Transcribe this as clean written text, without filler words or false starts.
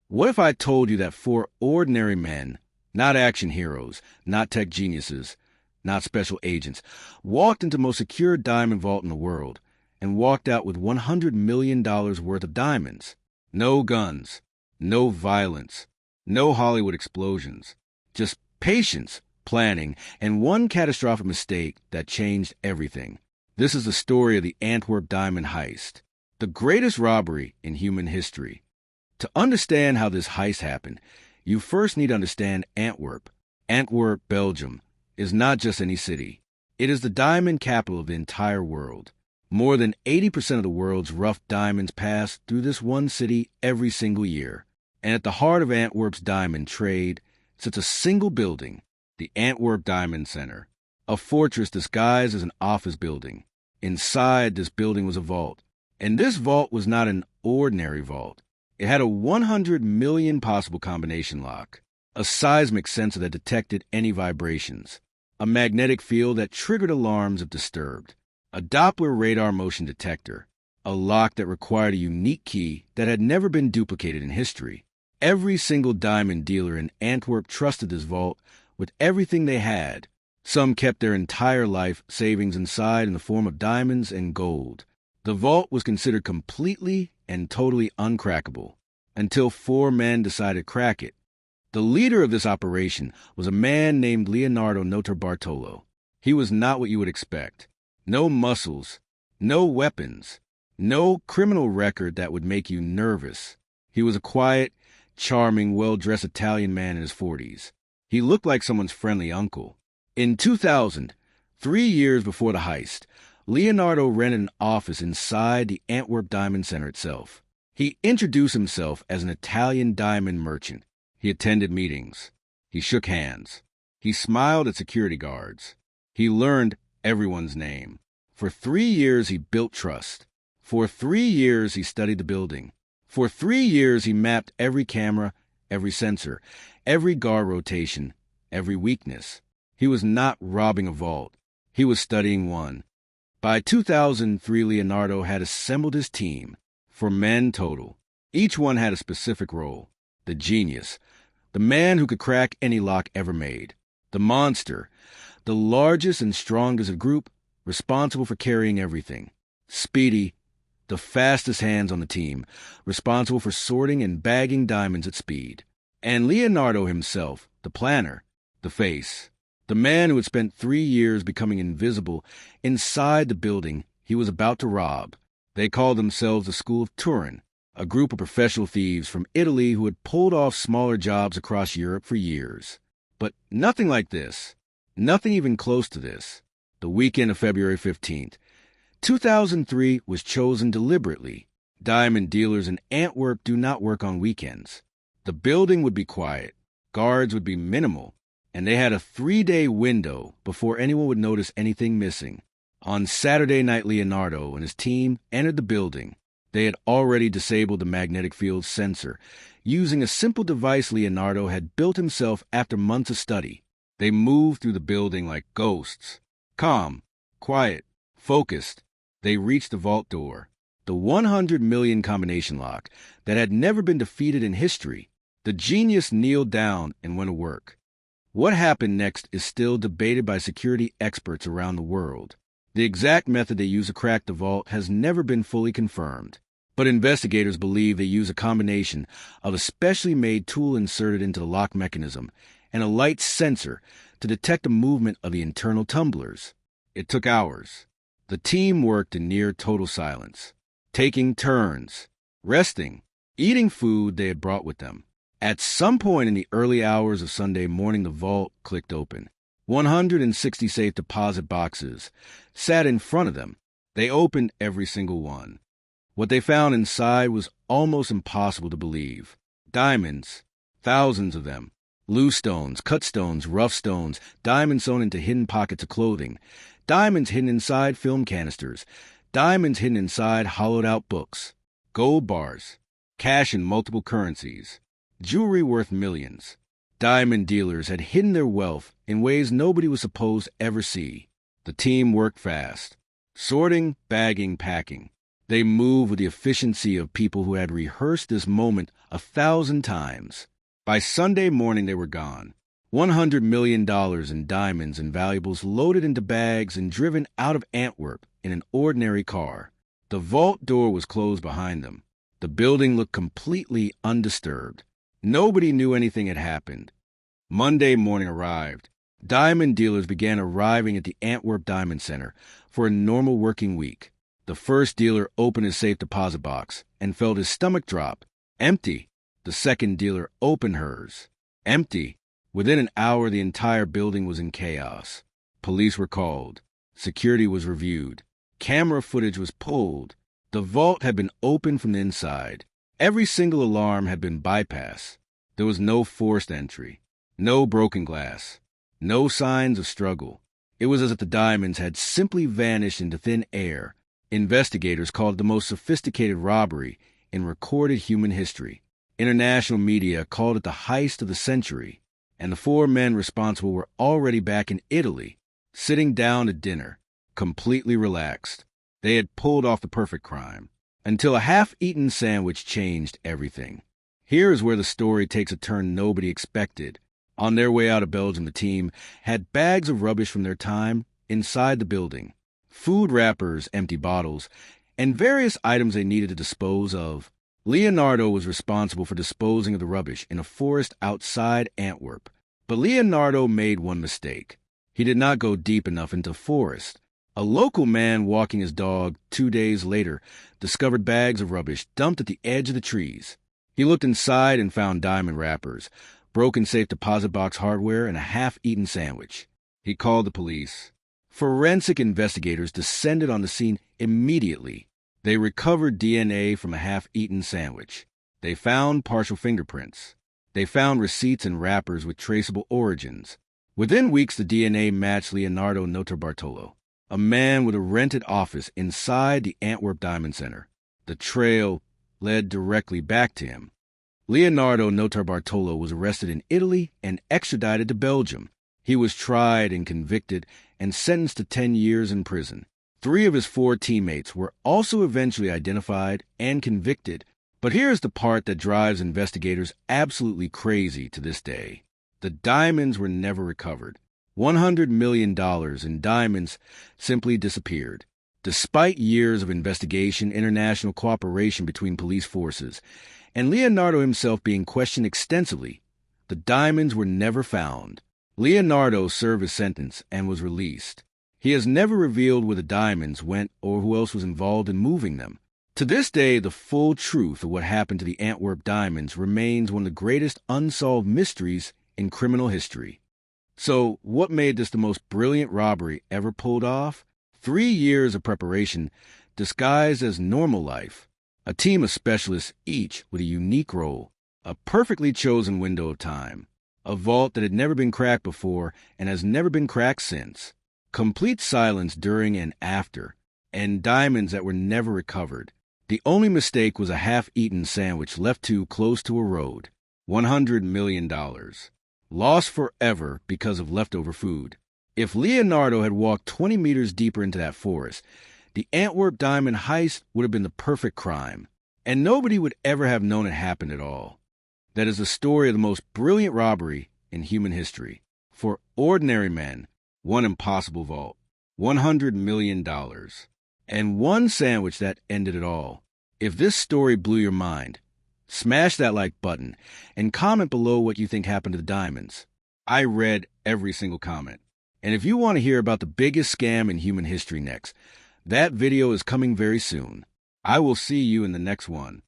What if I told you that four ordinary men, not action heroes, not tech geniuses, not special agents, walked into the most secure diamond vault in the world and walked out with $100 million worth of diamonds? No guns, no violence, no Hollywood explosions, just patience, planning, and one catastrophic mistake that changed everything. This is the story of the Antwerp Diamond Heist, the greatest robbery in human history. To understand how this heist happened, you first need to understand Antwerp. Antwerp, Belgium, is not just any city. It is the diamond capital of the entire world. More than 80% of the world's rough diamonds pass through this one city every single year. And at the heart of Antwerp's diamond trade sits a single building, the Antwerp Diamond Center, a fortress disguised as an office building. Inside this building was a vault, and this vault was not an ordinary vault. It had a 100 million possible combination lock, a seismic sensor that detected any vibrations, a magnetic field that triggered alarms if disturbed, a Doppler radar motion detector, a lock that required a unique key that had never been duplicated in history. Every single diamond dealer in Antwerp trusted this vault with everything they had. Some kept their entire life savings inside in the form of diamonds and gold. The vault was considered completely and totally uncrackable until four men decided to crack it. The leader of this operation was a man named Leonardo Notarbartolo. He was not what you would expect. No muscles, no weapons, no criminal record that would make you nervous. He was a quiet, charming, well-dressed Italian man in his 40s. He looked like someone's friendly uncle. In 2000, 3 years before the heist, Leonardo rented an office inside the Antwerp Diamond Center itself. He introduced himself as an Italian diamond merchant. He attended meetings. He shook hands. He smiled at security guards. He learned everyone's name. For 3 years, he built trust. For 3 years, he studied the building. For 3 years, he mapped every camera, every sensor, every guard rotation, every weakness. He was not robbing a vault. He was studying one. By 2003, Leonardo had assembled his team, 4 men total. Each one had a specific role. The genius, the man who could crack any lock ever made. The monster, the largest and strongest of the group, responsible for carrying everything. Speedy, the fastest hands on the team, responsible for sorting and bagging diamonds at speed. And Leonardo himself, the planner, the face. The man who had spent 3 years becoming invisible inside the building he was about to rob. They called themselves the School of Turin, a group of professional thieves from Italy who had pulled off smaller jobs across Europe for years. But nothing like this. Nothing even close to this. The weekend of February 15th, 2003 was chosen deliberately. Diamond dealers in Antwerp do not work on weekends. The building would be quiet. Guards would be minimal. And they had a 3-day window before anyone would notice anything missing. On Saturday night, Leonardo and his team entered the building. They had already disabled the magnetic field sensor, using a simple device Leonardo had built himself after months of study. They moved through the building like ghosts. Calm, quiet, focused. They reached the vault door, the 100 million combination lock that had never been defeated in history. The genius kneeled down and went to work. What happened next is still debated by security experts around the world. The exact method they used to crack the vault has never been fully confirmed, but investigators believe they use a combination of a specially made tool inserted into the lock mechanism and a light sensor to detect the movement of the internal tumblers. It took hours. The team worked in near total silence, taking turns, resting, eating food they had brought with them. At some point in the early hours of Sunday morning, the vault clicked open. 160 safe deposit boxes sat in front of them. They opened every single one. What they found inside was almost impossible to believe. Diamonds, thousands of them. Loose stones, cut stones, rough stones, diamonds sewn into hidden pockets of clothing, diamonds hidden inside film canisters, diamonds hidden inside hollowed-out books, gold bars, cash in multiple currencies. Jewelry worth millions. Diamond dealers had hidden their wealth in ways nobody was supposed to ever see. The team worked fast. Sorting, bagging, packing. They moved with the efficiency of people who had rehearsed this moment 1,000 times. By Sunday morning, they were gone. $100 million in diamonds and valuables loaded into bags and driven out of Antwerp in an ordinary car. The vault door was closed behind them. The building looked completely undisturbed. Nobody knew anything had happened. Monday morning arrived. Diamond dealers began arriving at the Antwerp Diamond Center for a normal working week. The first dealer opened his safe deposit box and felt his stomach drop. Empty. The second dealer opened hers. Empty. Within an hour, the entire building was in chaos. Police were called. Security was reviewed. Camera footage was pulled. The vault had been opened from the inside. Every single alarm had been bypassed. There was no forced entry. No broken glass. No signs of struggle. It was as if the diamonds had simply vanished into thin air. Investigators called it the most sophisticated robbery in recorded human history. International media called it the heist of the century. And the four men responsible were already back in Italy, sitting down to dinner, completely relaxed. They had pulled off the perfect crime, until a half-eaten sandwich changed everything. Here is where the story takes a turn nobody expected. On their way out of Belgium, the team had bags of rubbish from their time inside the building, food wrappers, empty bottles, and various items they needed to dispose of. Leonardo was responsible for disposing of the rubbish in a forest outside Antwerp. But Leonardo made one mistake. He did not go deep enough into the forest. A local man walking his dog 2 days later discovered bags of rubbish dumped at the edge of the trees. He looked inside and found diamond wrappers, broken safe deposit box hardware, and a half-eaten sandwich. He called the police. Forensic investigators descended on the scene immediately. They recovered DNA from a half-eaten sandwich. They found partial fingerprints. They found receipts and wrappers with traceable origins. Within weeks, the DNA matched Leonardo Notarbartolo, a man with a rented office inside the Antwerp Diamond Center. The trail led directly back to him. Leonardo Notarbartolo was arrested in Italy and extradited to Belgium. He was tried and convicted and sentenced to 10 years in prison. 3 of his 4 teammates were also eventually identified and convicted. But here's the part that drives investigators absolutely crazy to this day. The diamonds were never recovered. $100 million in diamonds simply disappeared. Despite years of investigation, international cooperation between police forces, and Leonardo himself being questioned extensively, the diamonds were never found. Leonardo served his sentence and was released. He has never revealed where the diamonds went or who else was involved in moving them. To this day, the full truth of what happened to the Antwerp diamonds remains one of the greatest unsolved mysteries in criminal history. So, what made this the most brilliant robbery ever pulled off? 3 years of preparation disguised as normal life. A team of specialists, each with a unique role. A perfectly chosen window of time. A vault that had never been cracked before and has never been cracked since. Complete silence during and after, and diamonds that were never recovered. The only mistake was a half-eaten sandwich left too close to a road. $100 million. Lost forever because of leftover food. If Leonardo had walked 20 meters deeper into that forest, the Antwerp Diamond Heist would have been the perfect crime, and nobody would ever have known it happened at all. That is the story of the most brilliant robbery in human history. For ordinary men, one impossible vault, $100 million, and one sandwich that ended it all. If this story blew your mind, smash that like button and comment below what you think happened to the diamonds. I read every single comment. And if you want to hear about the biggest scam in human history next, that video is coming very soon. I will see you in the next one.